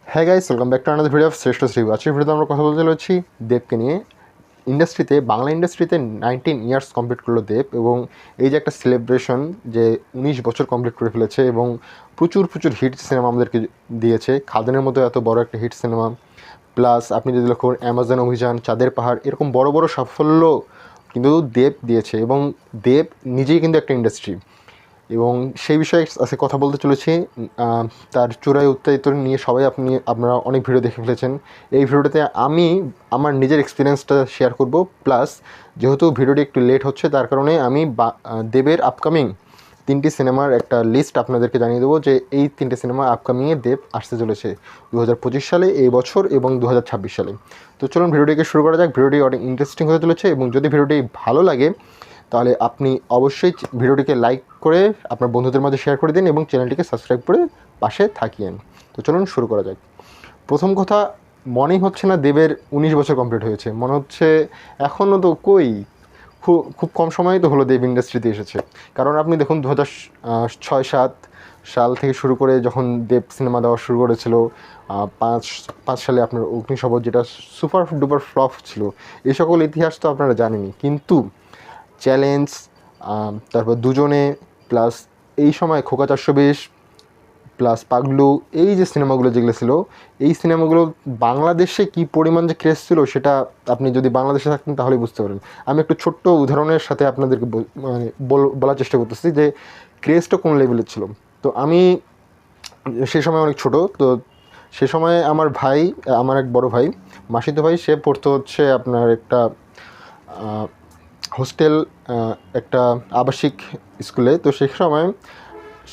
হ্যাঁ guys, welcome back to another video of শ্রেষ্ঠ শ্রী। আজকের ভিডিওতে আমরা কথা বলতে চলেছি দেবকে নিয়ে। বাংলা ইন্ডাস্ট্রিতে 19 ইয়ার্স কমপ্লিট করলো দেব, এবং এই যে একটা সেলিব্রেশন যে 19 বছর কমপ্লিট করে ফেলেছে এবং প্রচুর প্রচুর হিট সিনেমা আমাদেরকে দিয়েছে। খাদানের মতো এত বড় একটা হিট সিনেমা, প্লাস আপনি যদি লক্ষ্য করেন অ্যামাজন অভিযান, চাঁদের পাহাড়, এরকম বড় বড় সাফল্য কিন্তু দেব দিয়েছে। এবং দেব নিজেই কিন্তু একটা ইন্ডাস্ট্রি, এবং সেই বিষয়ে আজকে কথা বলতে চলেছি। তার চূড়ায় উত্তেজিত নিয়ে আপনারা অনেক ভিডিও দেখে ফেলেছেন। এই ভিডিওটাতে আমি আমার নিজের এক্সপিরিয়েন্সটা শেয়ার করব, প্লাস যেহেতু ভিডিওটি একটু লেট হচ্ছে তার কারণে আমি দেবের আপকামিং 3টি সিনেমার একটা লিস্ট আপনাদেরকে জানিয়ে দেবো যে এই 3টে সিনেমা আপকামিংয়ে দেব আসতে চলেছে 2025 সালে, এই বছর, এবং 2026 সালে। তো চলুন ভিডিওটিকে শুরু করা যাক। ভিডিওটি অনেক ইন্টারেস্টিং হতে চলেছে, এবং যদি ভিডিওটি ভালো লাগে তাহলে আপনি অবশ্যই ভিডিওটিকে লাইক করে আপনার বন্ধুদের মাঝে শেয়ার করে দিন এবং চ্যানেলটিকে সাবস্ক্রাইব করে পাশে থাকিয়েন। তো চলুন শুরু করা যাক। প্রথম কথা, মনেই হচ্ছে না দেবের 19 বছর কমপ্লিট হয়েছে। মনে হচ্ছে এখনও তো খুব কম সময় তো হলো দেব ইন্ডাস্ট্রিতে এসেছে। কারণ আপনি দেখুন 2006-07 সাল থেকে শুরু করে যখন দেব সিনেমা দেওয়া শুরু করেছিল, পাঁচ সালে আপনার অগ্নিশপথ, যেটা সুপার ডুপার ফ্লপ ছিল। এই সকল ইতিহাস তো আপনারা জানেনই, কিন্তু চ্যালেঞ্জ, তারপর দুজনে, প্লাস এই সময় খোকা 420, প্লাস পাগলু, এই যে সিনেমাগুলো যেগুলো ছিল, এই সিনেমাগুলো বাংলাদেশে কী পরিমাণ যে ক্রেজ ছিল সেটা আপনি যদি বাংলাদেশে থাকতেন তাহলেই বুঝতে পারেন। আমি একটু ছোট্ট উদাহরণের সাথে আপনাদেরকে বলার চেষ্টা করতেছি যে ক্রেজটা কোন লেভেলের ছিল। তো আমি সে সময় অনেক ছোট, তো সে সময় আমার এক বড় ভাই, মাসিতো ভাই, সে পড়তো হচ্ছে আপনার একটা হোস্টেল, একটা আবাসিক স্কুলে। তো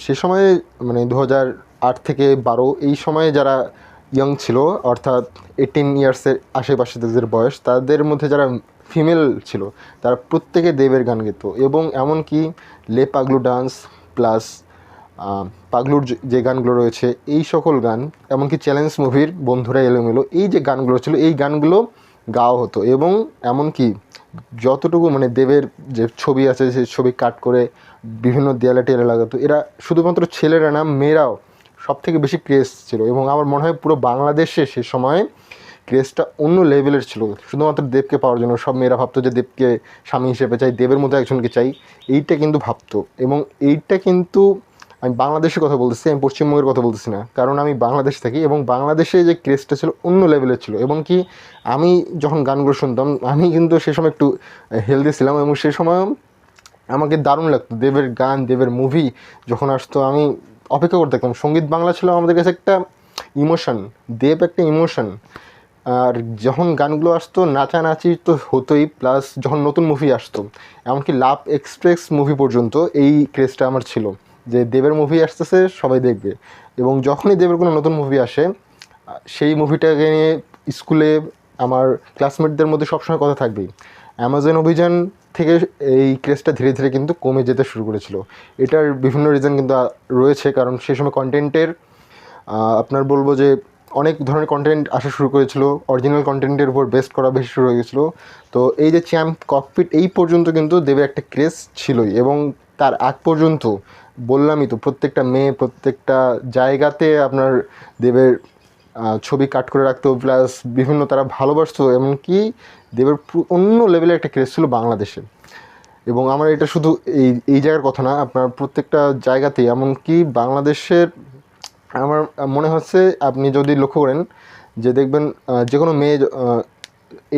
সে সময়ে মানে 2008 থেকে 12 এই সময়ে যারা ইয়ং ছিল, অর্থাৎ 18 ইয়ার্সের আশেপাশে যাদের বয়স, তাদের মধ্যে যারা ফিমেল ছিল তারা প্রত্যেকে দেবের গান গেতো। এবং এমনকি লে পাগলু ডান্স, প্লাস পাগলুর যে গানগুলো রয়েছে এই সকল গান, এমনকি চ্যালেঞ্জ মুভির বন্ধুরা এলোমেলো, এই যে গানগুলো ছিল এই গানগুলো গাওয়া হতো। এবং এমনকি যতটুকু মানে দেবের যে ছবি আছে সেই ছবি কাট করে বিভিন্ন দেয়ালে টেলে লাগাতো। এরা শুধুমাত্র ছেলেরা না, মেয়েরাও সব থেকে বেশি ক্রেজ ছিল। এবং আমার মনে হয় পুরো বাংলাদেশে সে সময় ক্রেজটা অন্য লেভেলের ছিল। শুধুমাত্র দেবকে পাওয়ার জন্য সব মেয়েরা ভাবতো যে দেবকে স্বামী হিসেবে চাই, দেবের মতো একজনকে চাই, এইটা কিন্তু ভাবতো। এবং এইটা কিন্তু আমি বাংলাদেশের কথা বলতেছি, আমি পশ্চিমবঙ্গের কথা বলতেছি না, কারণ আমি বাংলাদেশ থাকি। এবং বাংলাদেশে যে ক্রেজটা ছিল অন্য লেভেলের ছিল। এবং কি আমি যখন গানগুলো শুনতাম, আমি কিন্তু সে সময় একটু হেলদি ছিলাম, এবং সে সময় আমাকে দারুণ লাগতো দেবের গান, দেবের মুভি যখন আসতো আমি অপেক্ষা করতে থাকতাম। সঙ্গীত বাংলা ছিল আমাদের কাছে একটা ইমোশন, দেব একটা ইমোশন। আর যখন গানগুলো আসতো নাচানাচি তো হতোই, প্লাস যখন নতুন মুভি আসতো, এমনকি লাভ এক্সপ্রেস মুভি পর্যন্ত এই ক্রেজটা আমার ছিল যে দেবের মুভি আসতেছে সবাই দেখবে। এবং যখনই দেবের কোনো নতুন মুভি আসে, সেই মুভিটাকে নিয়ে স্কুলে আমার ক্লাসমেটদের মধ্যে সবসময় কথা থাকবেই। অ্যামাজন অভিযান থেকে এই ক্রেজটা ধীরে ধীরে কিন্তু কমে যেতে শুরু করেছিল। এটার বিভিন্ন রিজন কিন্তু রয়েছে, কারণ সেই সময় কন্টেন্টের আপনার বলবো যে অনেক ধরনের কন্টেন্ট আসা শুরু করেছিল, অরিজিনাল কন্টেন্টের উপর বেস্ট করা বেশি শুরু হয়ে গেছিলো। তো এই যে চ্যাম্প ককপিট, এই পর্যন্ত কিন্তু দেবের একটা ক্রেজ ছিলই। এবং তার আগ পর্যন্ত বললামই তো, প্রত্যেকটা মেয়ে প্রত্যেকটা জায়গাতে আপনার দেবের ছবি কাট করে রাখতো, প্লাস বিভিন্ন তারা ভালোবাসতো। এমনকি দেবের অন্য লেভেলের একটা ক্রেজ ছিল বাংলাদেশে। এবং আমার এটা শুধু এই জায়গার কথা না, আপনার প্রত্যেকটা জায়গাতেই, এমনকি বাংলাদেশের আমার মনে হচ্ছে আপনি যদি লক্ষ্য করেন যে দেখবেন যে কোনো মেয়ে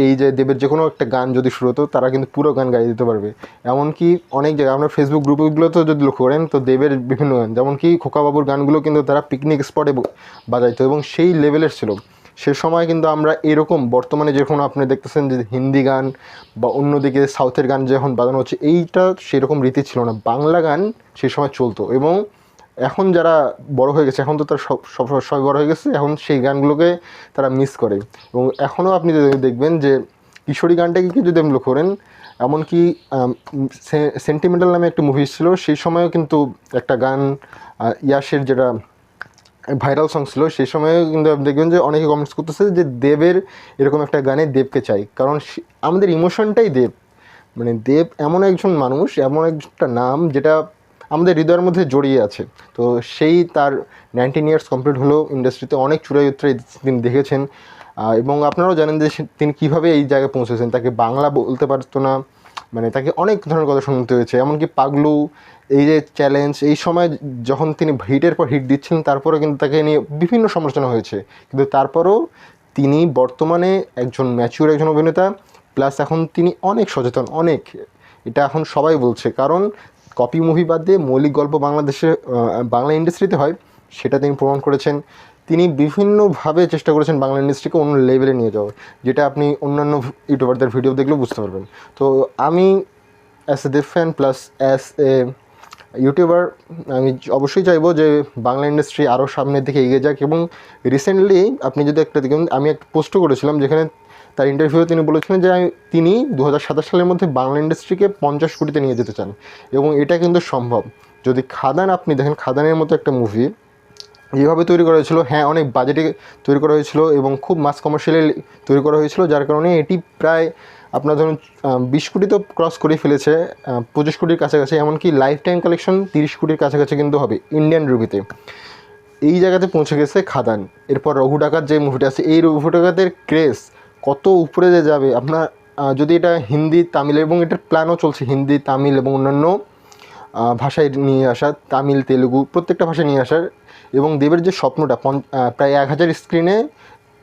এই যে দেবের যে কোনো একটা গান যদি শুরু হতো, তারা কিন্তু পুরো গান গাইয়ে দিতে পারবে। এমনকি অনেক জায়গায় আপনার ফেসবুক গ্রুপগুলোতেও যদি লক্ষ্য করেন তো দেবের বিভিন্ন গান, যেমন কি খোকাবাবুর গানগুলো কিন্তু তারা পিকনিক স্পটে বাজাইতো, এবং সেই লেভেলের ছিল। সে সময় কিন্তু আমরা এরকম বর্তমানে যখন আপনি দেখতেছেন যে হিন্দি গান বা অন্যদিকে সাউথের গান যখন বাজানো হচ্ছে, এইটা সেরকম রীতি ছিল না। বাংলা গান সে সময় চলতো। এবং এখন যারা বড় হয়ে গেছে, এখন তো তারা সবাই বড় হয়ে গেছে, এখন সেই গানগুলোকে তারা মিস করে। এবং এখনও আপনি যদি দেখবেন যে কিশোরী গানটাকে যদি আপনি লক্ষ্য করেন, এমনকি সেন্টিমেন্টাল নামে একটা মুভি ছিল, সেই সময়ও কিন্তু একটা গান ইয়াসের যেটা ভাইরাল সং ছিল, সেই সময়ে কিন্তু আপনি দেখবেন যে অনেকে কমেন্টস করতেছে যে দেবের এরকম একটা গানে দেবকে চাই। কারণ আমাদের ইমোশনটাই দেব। মানে দেব এমন একজন মানুষ, এমন একটা নাম যেটা আমাদের হৃদয়ের মধ্যে জড়িয়ে আছে। তো সেই তার 19 ইয়ার্স কমপ্লিট হলো ইন্ডাস্ট্রিতে, অনেক চূড়ায় উত্তরায় তিনি দেখেছেন। এবং আপনারাও জানেন যে তিনি কীভাবে এই জায়গায় পৌঁছেছেন। তাকে বাংলা বলতে পারতো না, মানে তাকে অনেক ধরনের কথা শুনতে হয়েছে, এমনকি পাগলু, এই যে চ্যালেঞ্জ, এই সময় যখন তিনি হিটের পর হিট দিচ্ছিলেন তারপরেও কিন্তু তাকে নিয়ে বিভিন্ন সমালোচনা হয়েছে, কিন্তু তারপরও তিনি বর্তমানে একজন ম্যাচিউর একজন অভিনেতা, প্লাস এখন তিনি অনেক সচেতন, অনেক, এটা এখন সবাই বলছে। কারণ কপি মুভি বাদ দিয়ে মৌলিক গল্প বাংলাদেশে বাংলা ইন্ডাস্ট্রিতে হয়, সেটা তিনি প্রমাণ করেছেন। তিনি বিভিন্নভাবে চেষ্টা করেছেন বাংলা ইন্ডাস্ট্রিকে অন্য লেভেলে নিয়ে যাওয়ার, যেটা আপনি অন্যান্য ইউটিউবারদের ভিডিও দেখলেও বুঝতে পারবেন। তো আমি as a Dev fan plus as a YouTuber আমি অবশ্যই চাইবো যে বাংলা ইন্ডাস্ট্রি আরও সামনের দিকে এগিয়ে যাক। এবং রিসেন্টলি আপনি যদি একটা দেখেন, আমি একটা পোস্টও করেছিলাম যেখানে তার ইন্টারভিউতে তিনি বলেছিলেন যে তিনি 2027 সালের মধ্যে বাংলা ইন্ডাস্ট্রিকে 50 কোটিতে নিয়ে যেতে চান, এবং এটা কিন্তু সম্ভব। যদি খাদান আপনি দেখেন, খাদানের মতো একটা মুভি যেভাবে তৈরি করা হয়েছিল, হ্যাঁ অনেক বাজেটে তৈরি করা হয়েছিল এবং খুব মাস কমার্শিয়ালি তৈরি করা হয়েছিল, যার কারণে এটি প্রায় আপনার ধরুন 20 কোটি তো ক্রস করে ফেলেছে, 25 কোটির কাছাকাছি, এমনকি লাইফ টাইম কালেকশন 30 কোটির কাছাকাছি কিন্তু হবে ইন্ডিয়ান রুপিতে। এই জায়গাতে পৌঁছে গেছে খাদান। এরপর রঘু ডাকাত যে মুভিটা আছে, এই রঘু ডাকাতের ক্রেজ কত উপরে যে যাবে আপনার, যদি এটা হিন্দি তামিল, এবং এটার প্ল্যানও চলছে হিন্দি তামিল এবং অন্যান্য ভাষায় নিয়ে আসা, তামিল তেলুগু প্রত্যেকটা ভাষায় নিয়ে আসার। এবং দেবের যে স্বপ্নটা প্রায় 1000 স্ক্রিনে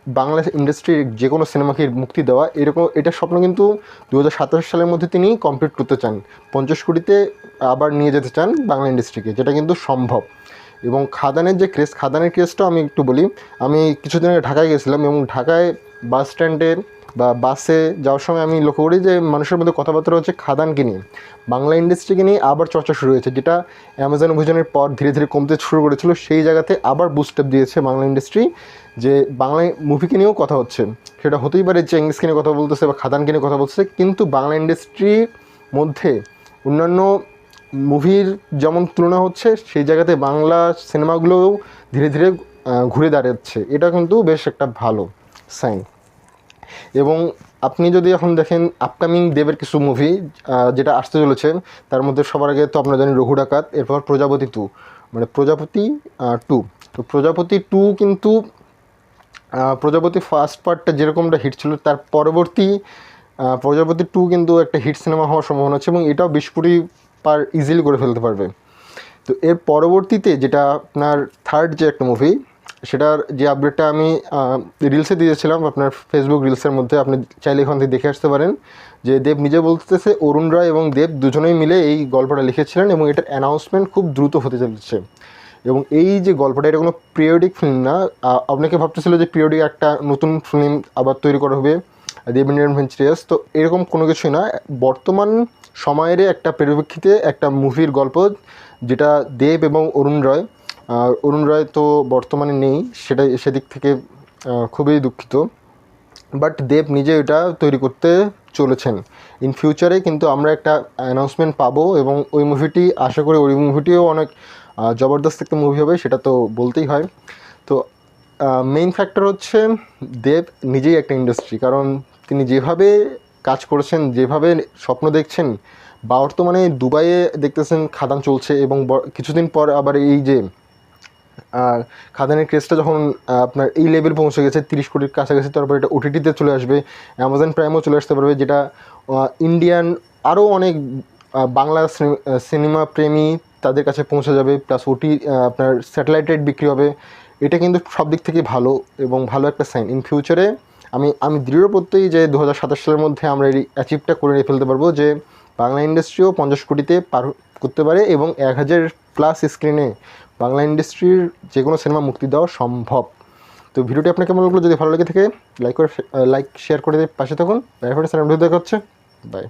বাংলা ইন্ডাস্ট্রির যে কোনো সিনেমাকে মুক্তি দেওয়া, এটার স্বপ্ন কিন্তু 2027 সালের মধ্যে তিনি কমপ্লিট করতে চান, 50 কোটিতে আবার নিয়ে যেতে চান বাংলা ইন্ডাস্ট্রিকে, যেটা কিন্তু সম্ভব। এবং খাদানের যে ক্রেজ, খাদানের ক্রেজটাও আমি একটু বলি। আমি কিছুদিন আগে ঢাকায় গেছিলাম, এবং ঢাকায় বাস স্ট্যান্ডে বা বাসে যাওয়ার সময় আমি লক্ষ্য করি যে মানুষের মধ্যে কথাবার্তা হচ্ছে খাদানকে নিয়ে, বাংলা ইন্ডাস্ট্রিকে নিয়ে আবার চর্চা শুরু হয়েছে, যেটা অ্যামাজন অভিযানের পর ধীরে ধীরে কমতে শুরু করেছিল, সেই জায়গাতে আবার বুস্ট আপ দিয়েছে বাংলা ইন্ডাস্ট্রি, যে বাংলা মুভিকে নিয়েও কথা হচ্ছে। সেটা হতেই পারে চেঙ্গিসকে নিয়ে কথা বলতেছে বা খাদানকে নিয়ে কথা বলতেছে, কিন্তু বাংলা ইন্ডাস্ট্রির মধ্যে অন্যান্য মুভির যেমন তুলনা হচ্ছে, সেই জায়গাতে বাংলা সিনেমাগুলোও ধীরে ধীরে ঘুরে দাঁড়াচ্ছে, এটা কিন্তু বেশ একটা ভালো সাইন। এবং আপনি যদি এখন দেখেন আপকামিং দেবের কিছু মুভি যেটা আসতে চলেছে, তার মধ্যে সবার আগে তো আপনারা জানেন রঘু ডাকাত, এরপর প্রজাপতি 2, মানে প্রজাপতি 2। তো প্রজাপতি 2 কিন্তু প্রজাপতি ফার্স্ট পার্টটা যেরকমটা হিট ছিল, তার পরবর্তী প্রজাপতি 2 কিন্তু একটা হিট সিনেমা হওয়ার সম্ভাবনা আছে, এবং এটাও 20 কোটি পার ইজিলি করে ফেলতে পারবে। তো এর পরবর্তীতে যেটা আপনার থার্ড যে একটা মুভি, সেটার যে আপডেটটা আমি রিলসে দিয়েছিলাম আপনার ফেসবুক রিলসের মধ্যে, আপনি চাইলে এখান থেকে দেখে আসতে পারেন, যে দেব নিজে বলতেছে অরুণ রায় এবং দেব দুজনেই মিলে এই গল্পটা লিখেছিলেন, এবং এটার অ্যানাউন্সমেন্ট খুব দ্রুত হতে চলেছে। এবং এই যে গল্পটা, এটা কোনো পিরিয়ডিক ফিল্ম না। আপনাকে ভাবতেছিল যে পিরিয়ডিক একটা নতুন ফিল্ম আবার তৈরি করা হবে দেব ইন্ডিয়ান ভেঞ্চারিয়াস, তো এরকম কোনো কিছুই না। বর্তমান সময়ের একটা পরিপ্রেক্ষিতে একটা মুভির গল্প, যেটা দেব এবং অরুণ রায় তো বর্তমানে নেই, সেদিক থেকে খুবই দুঃখিত, বাট দেব নিজে এটা তৈরি করতে চলেছেন। ইন ফিউচারে কিন্তু আমরা একটা অ্যানাউন্সমেন্ট পাবো, এবং ওই মুভিটি আশা করি ওই মুভিটিও অনেক জবরদস্ত একটা মুভি হবে, সেটা তো বলতেই হয়। তো মেইন ফ্যাক্টর হচ্ছে দেব নিজেই একটা ইন্ডাস্ট্রি, কারণ তিনি যেভাবে কাজ করেছেন, যেভাবে স্বপ্ন দেখছেন, বর্তমানে দুবাইয়ে দেখতেছেন খাদান চলছে, এবং কিছুদিন পর আবার এই যে খাদানের ক্রেজটা যখন আপনার এই লেভেল পৌঁছে গেছে 30 কোটির কাছাকাছি, তারপর এটা ওটিটিতে চলে আসবে, অ্যামাজন প্রাইমও চলে আসতে পারবে, যেটা ইন্ডিয়ান আরও অনেক বাংলা সিনেমা প্রেমী তাদের কাছে পৌঁছে যাবে, প্লাস আপনার স্যাটেলাইট রেট বিক্রি হবে। এটা কিন্তু সব দিক থেকে ভালো, এবং ভালো একটা সাইন। ইন ফিউচারে আমি দৃঢ় প্রত্যয়ী যে 2027 সালের মধ্যে আমরা এই অ্যাচিভটা করে নিয়ে ফেলতে পারবো, যে বাংলা ইন্ডাস্ট্রিও 50 কোটিতে পার করতে পারে, এবং 1000+ স্ক্রিনে বাংলা ইন্ডাস্ট্রির যে কোনো সিনেমা মুক্তি দেওয়া সম্ভব। তো ভিডিওটি আপনার কেমন লাগলো? যদি ভালো লেগে থাকে লাইক শেয়ার করে পাশে থাকুন। দেখা হচ্ছে, বাই।